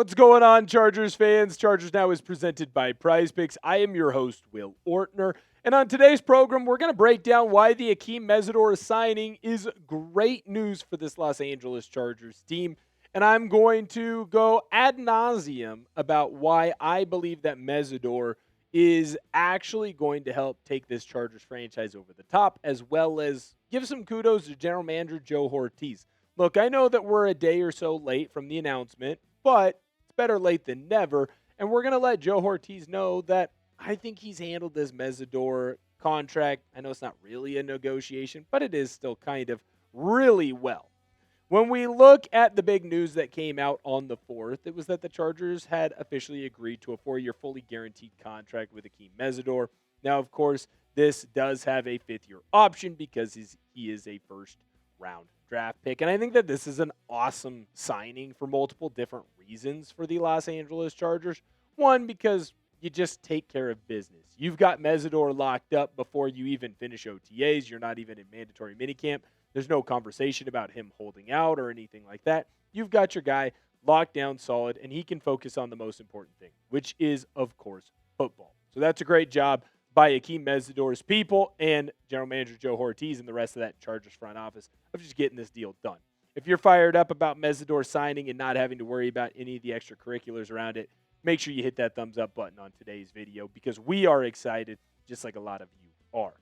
What's going on, Chargers fans? Chargers Now is presented by Prize Picks. I am your host, Will Ortner. And on today's program, we're going to break down why the Akheem Mesidor signing is great news for this Los Angeles Chargers team. And I'm going to go ad nauseum about why I believe that Mesidor is actually going to help take this Chargers franchise over the top, as well as give some kudos to General Manager Joe Ortiz. Look, I know that we're a day or so late from the announcement, but it's better late than never. And we're going to let Joe Ortiz know that I think he's handled this Mesidor contract. I know it's not really a negotiation, but it is still kind of really well. When we look at the big news that came out on the 4th, it was that the Chargers had officially agreed to a 4-year fully guaranteed contract with Akheem Mesidor. Now, of course, this does have a 5th-year option because he is a first-round draft pick. And I think that this is an awesome signing for multiple different reasons for the Los Angeles Chargers. One, because you just take care of business. You've got Mesidor locked up before you even finish OTAs. You're not even in mandatory minicamp. There's no conversation about him holding out or anything like that. You've got your guy locked down solid, and he can focus on the most important thing, which is, of course, football. So that's a great job by Akheem Mesidor's people and General Manager Joe Ortiz and the rest of that Chargers front office of just getting this deal done. If you're fired up about Mesidor signing and not having to worry about any of the extracurriculars around it, make sure you hit that thumbs up button on today's video because we are excited, just like a lot of you are.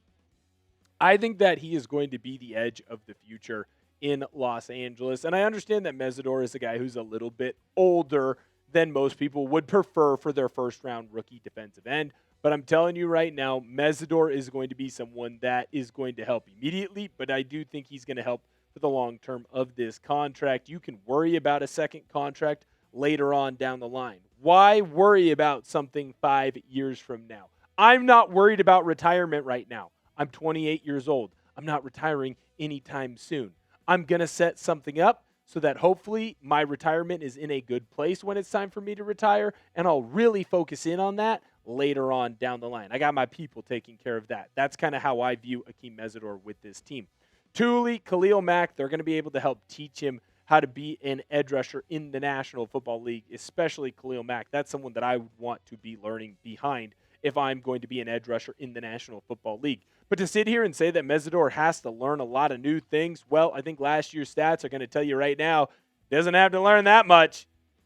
I think that he is going to be the edge of the future in Los Angeles. And I understand that Mesidor is a guy who's a little bit older than most people would prefer for their first-round rookie defensive end. But I'm telling you right now, Mesidor is going to be someone that is going to help immediately, but I do think he's going to help for the long term of this contract. You can worry about a second contract later on down the line. Why worry about something 5 years from now? I'm not worried about retirement right now. I'm 28 years old. I'm not retiring anytime soon. I'm going to set something up so that hopefully my retirement is in a good place when it's time for me to retire, and I'll really focus in on that later on down the line. I got my people taking care of that. That's kind of how I view Akheem Mesidor with this team. Tuli, Khalil Mack, they're going to be able to help teach him how to be an edge rusher in the National Football League, especially Khalil Mack. That's someone that I would want to be learning behind if I'm going to be an edge rusher in the National Football League. But to sit here and say that Mesidor has to learn a lot of new things, well, I think last year's stats are going to tell you right now, doesn't have to learn that much.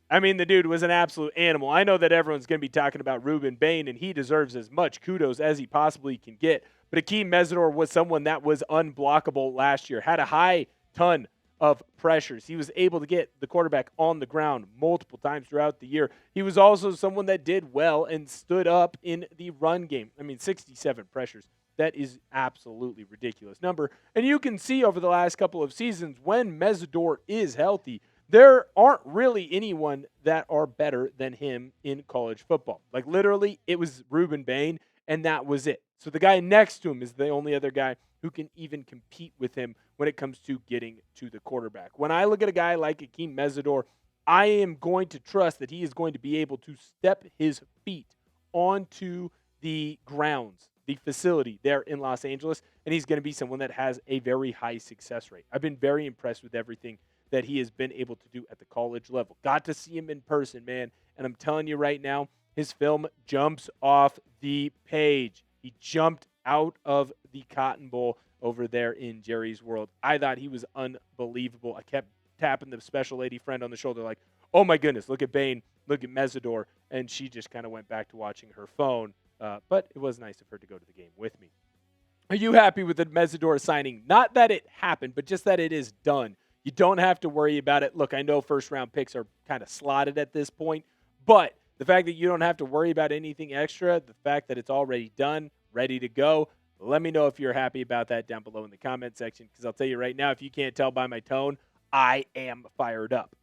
I mean, the dude was an absolute animal. I know that everyone's going to be talking about Ruben Bain, and he deserves as much kudos as he possibly can get. But Akheem Mesidor was someone that was unblockable last year, had a high ton of pressures. He was able to get the quarterback on the ground multiple times throughout the year. He was also someone that did well and stood up in the run game. I mean, 67 pressures. That is absolutely ridiculous number. And you can see over the last couple of seasons when Mesidor is healthy, there aren't really anyone that are better than him in college football. Like literally, it was Ruben Bain, and that was it. So the guy next to him is the only other guy who can even compete with him when it comes to getting to the quarterback. When I look at a guy like Akheem Mesidor, I am going to trust that he is going to be able to step his feet onto the grounds, the facility there in Los Angeles, and he's going to be someone that has a very high success rate. I've been very impressed with everything that he has been able to do at the college level. Got to see him in person, man, and I'm telling you right now, his film jumps off the page. He jumped out of the Cotton Bowl over there in Jerry's World. I thought he was unbelievable. I kept tapping the special lady friend on the shoulder like, oh my goodness, look at Bain, look at Mesidor, and she just kind of went back to watching her phone. But it was nice of her to go to the game with me. Are you happy with the Mesidor signing? Not that it happened, but just that it is done. You don't have to worry about it. Look, I know first-round picks are kind of slotted at this point, but the fact that you don't have to worry about anything extra, the fact that it's already done, ready to go, let me know if you're happy about that down below in the comment section, because I'll tell you right now, if you can't tell by my tone, I am fired up.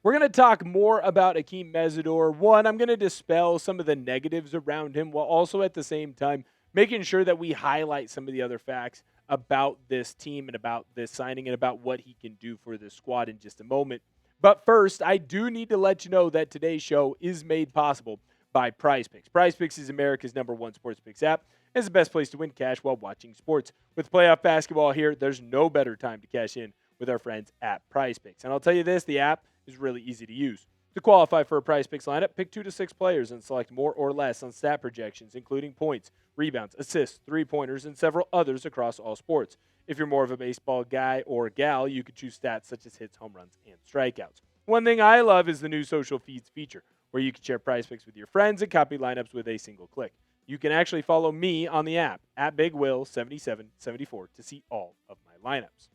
We're going to talk more about Akheem Mesidor. One, I'm going to dispel some of the negatives around him while also at the same time making sure that we highlight some of the other facts about this team and about this signing and about what he can do for this squad in just a moment. But first, I do need to let you know that today's show is made possible by Prize Picks. Prize Picks is America's #1 sports picks app. It's the best place to win cash while watching sports. With playoff basketball here, there's no better time to cash in with our friends at Prize Picks. And I'll tell you this, the app is really easy to use. To qualify for a Prize Picks lineup, pick 2 to 6 players and select more or less on stat projections, including points, rebounds, assists, three-pointers, and several others across all sports. If you're more of a baseball guy or gal, you could choose stats such as hits, home runs, and strikeouts. One thing I love is the new social feeds feature, where you can share Prize Picks with your friends and copy lineups with a single click. You can actually follow me on the app, at BigWill7774, to see all of my lineups.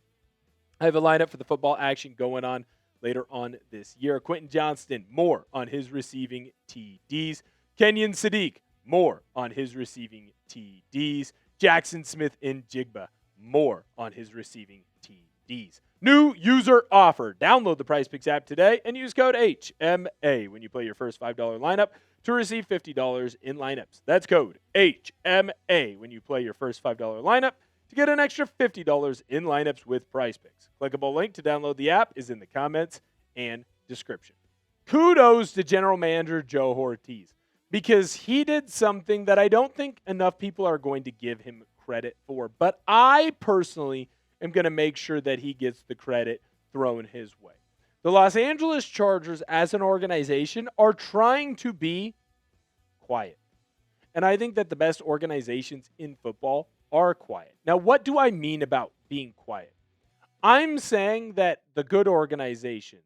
I have a lineup for the football action going on later on this year. Quentin Johnston, more on his receiving TDs. Kenyon Sadiq, more on his receiving TDs. Jackson Smith and Jigba, more on his receiving TDs. New user offer. Download the Prize Picks app today and use code HMA when you play your first $5 lineup to receive $50 in lineups. That's code HMA when you play your first $5 lineup to get an extra $50 in lineups with Prize Picks. Clickable link to download the app is in the comments and description. Kudos to General Manager Joe Ortiz, because he did something that I don't think enough people are going to give him credit for. But I personally am going to make sure that he gets the credit thrown his way. The Los Angeles Chargers as an organization are trying to be quiet. And I think that the best organizations in football are quiet. Now, what do I mean about being quiet? I'm saying that the good organizations,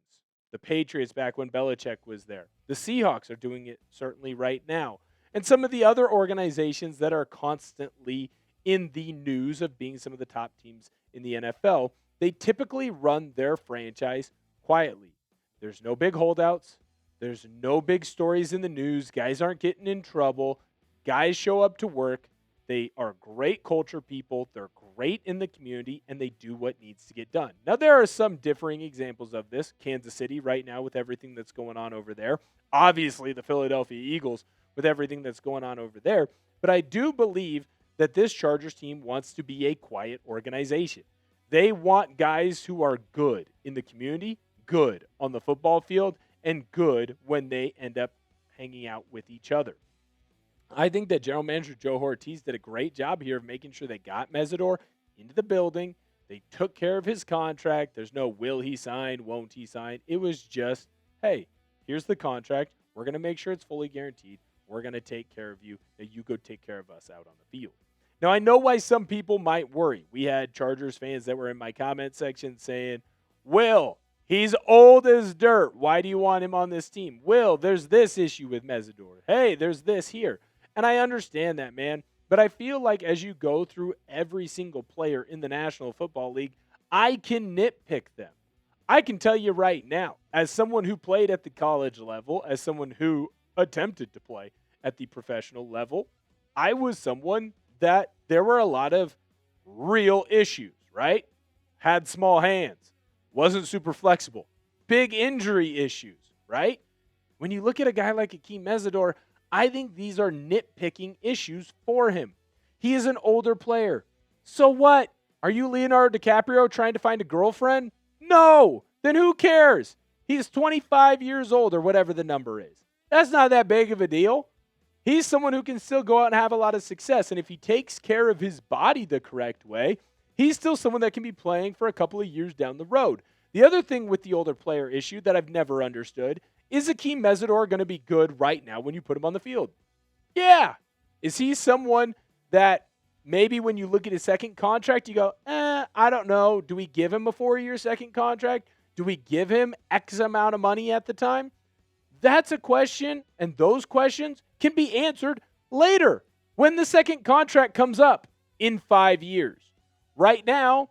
the Patriots back when Belichick was there, the Seahawks are doing it certainly right now, and some of the other organizations that are constantly in the news of being some of the top teams in the NFL, they typically run their franchise quietly. There's no big holdouts. There's no big stories in the news. Guys aren't getting in trouble. Guys show up to work. They are great culture people. They're great in the community, and they do what needs to get done. Now, there are some differing examples of this. Kansas City right now with everything that's going on over there. Obviously, the Philadelphia Eagles with everything that's going on over there. But I do believe that this Chargers team wants to be a quiet organization. They want guys who are good in the community, good on the football field, and good when they end up hanging out with each other. I think that General Manager Joe Ortiz did a great job here of making sure they got Mesidor into the building. They took care of his contract. There's no will he sign, won't he sign. It was just, hey, here's the contract. We're going to make sure it's fully guaranteed. We're going to take care of you. Now you go take care of us out on the field. Now, I know why some people might worry. We had Chargers fans that were in my comment section saying, Will, he's old as dirt. Why do you want him on this team? Will, there's this issue with Mesidor. Hey, there's this here. And I understand that, man. But I feel like as you go through every single player in the National Football League, I can nitpick them. I can tell you right now, as someone who played at the college level, as someone who attempted to play at the professional level, I was someone that there were a lot of real issues, right? Had small hands, wasn't super flexible, big injury issues, right? When you look at a guy like Akheem Mesidor, I think these are nitpicking issues for him. He is an older player. So what? Are you Leonardo DiCaprio trying to find a girlfriend? No. Then who cares? He's 25 years old or whatever the number is. That's not that big of a deal. He's someone who can still go out and have a lot of success. And if he takes care of his body the correct way, he's still someone that can be playing for a couple of years down the road. The other thing with the older player issue that I've never understood is Akheem Mesidor going to be good right now when you put him on the field? Yeah. Is he someone that maybe when you look at his second contract, you go, I don't know. Do we give him a 4-year second contract? Do we give him X amount of money at the time? That's a question, and those questions can be answered later when the second contract comes up in 5 years. Right now,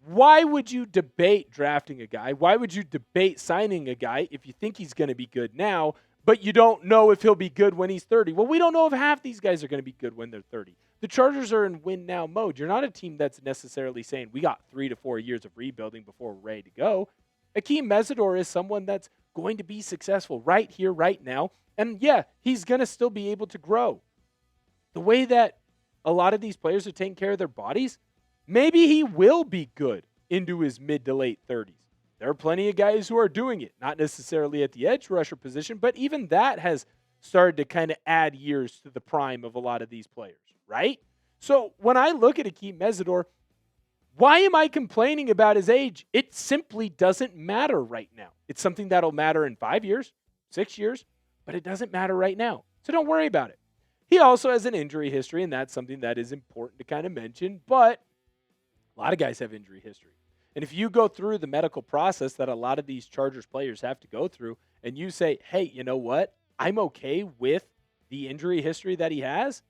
why would you debate drafting a guy? Why would you debate signing a guy if you think he's going to be good now, but you don't know if he'll be good when he's 30? Well, we don't know if half these guys are going to be good when they're 30. The Chargers are in win-now mode. You're not a team that's necessarily saying we got 3 to 4 years of rebuilding before we're ready to go. Akheem Mesidor is someone that's going to be successful right here, right now. And yeah, he's going to still be able to grow. The way that a lot of these players are taking care of their bodies, maybe he will be good into his mid to late 30s. There are plenty of guys who are doing it, not necessarily at the edge rusher position, but even that has started to kind of add years to the prime of a lot of these players, right? So when I look at Akheem Mesidor, why am I complaining about his age? It simply doesn't matter right now. It's something that'll matter in 5 years. 6 years, but it doesn't matter right now. So don't worry about it. He also has an injury history, and that's something that is important to kind of mention, but a lot of guys have injury history. And if you go through the medical process that a lot of these Chargers players have to go through, and you say, hey, you know what? I'm okay with the injury history that he has,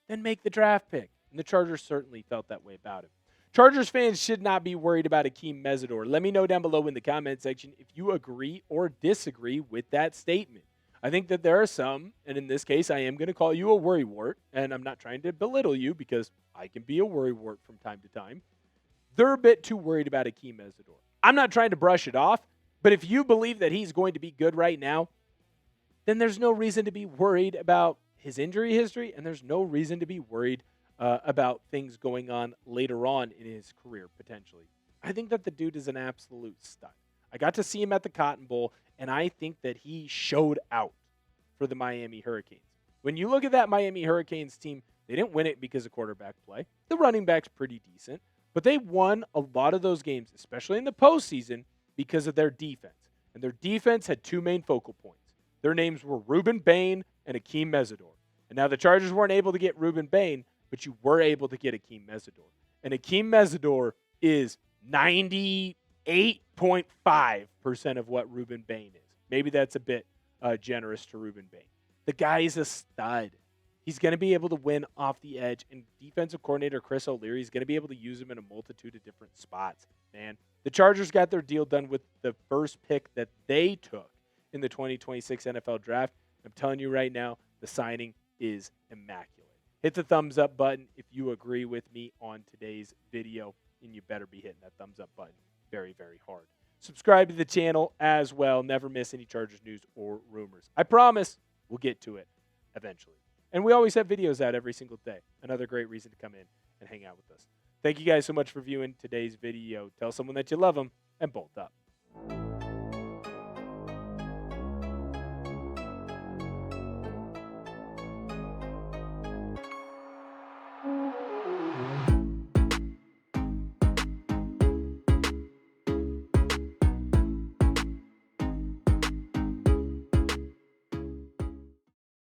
then make the draft pick. And the Chargers certainly felt that way about him. Chargers fans should not be worried about Akheem Mesidor. Let me know down below in the comment section if you agree or disagree with that statement. I think that there are some, and in this case, I am going to call you a worrywart, and I'm not trying to belittle you because I can be a worrywart from time to time. They're a bit too worried about Akheem Mesidor. I'm not trying to brush it off, but if you believe that he's going to be good right now, then there's no reason to be worried about his injury history, and there's no reason to be worried about things going on later on in his career, potentially. I think that the dude is an absolute stud. I got to see him at the Cotton Bowl, and I think that he showed out for the Miami Hurricanes. When you look at that Miami Hurricanes team, they didn't win it because of quarterback play. The running back's pretty decent, but they won a lot of those games, especially in the postseason, because of their defense. And their defense had two main focal points. Their names were Ruben Bain and Akheem Mesidor. And now the Chargers weren't able to get Ruben Bain, but you were able to get Akheem Mesidor. And Akheem Mesidor is 98.5% of what Ruben Bain is. Maybe that's a bit generous to Ruben Bain. The guy is a stud. He's going to be able to win off the edge, and defensive coordinator Chris O'Leary is going to be able to use him in a multitude of different spots. Man, the Chargers got their deal done with the first pick that they took in the 2026 NFL Draft. I'm telling you right now, the signing is immaculate. Hit the thumbs up button if you agree with me on today's video, and you better be hitting that thumbs up button very, very hard. Subscribe to the channel as well. Never miss any Chargers news or rumors. I promise we'll get to it eventually. And we always have videos out every single day. Another great reason to come in and hang out with us. Thank you guys so much for viewing today's video. Tell someone that you love them and bolt up.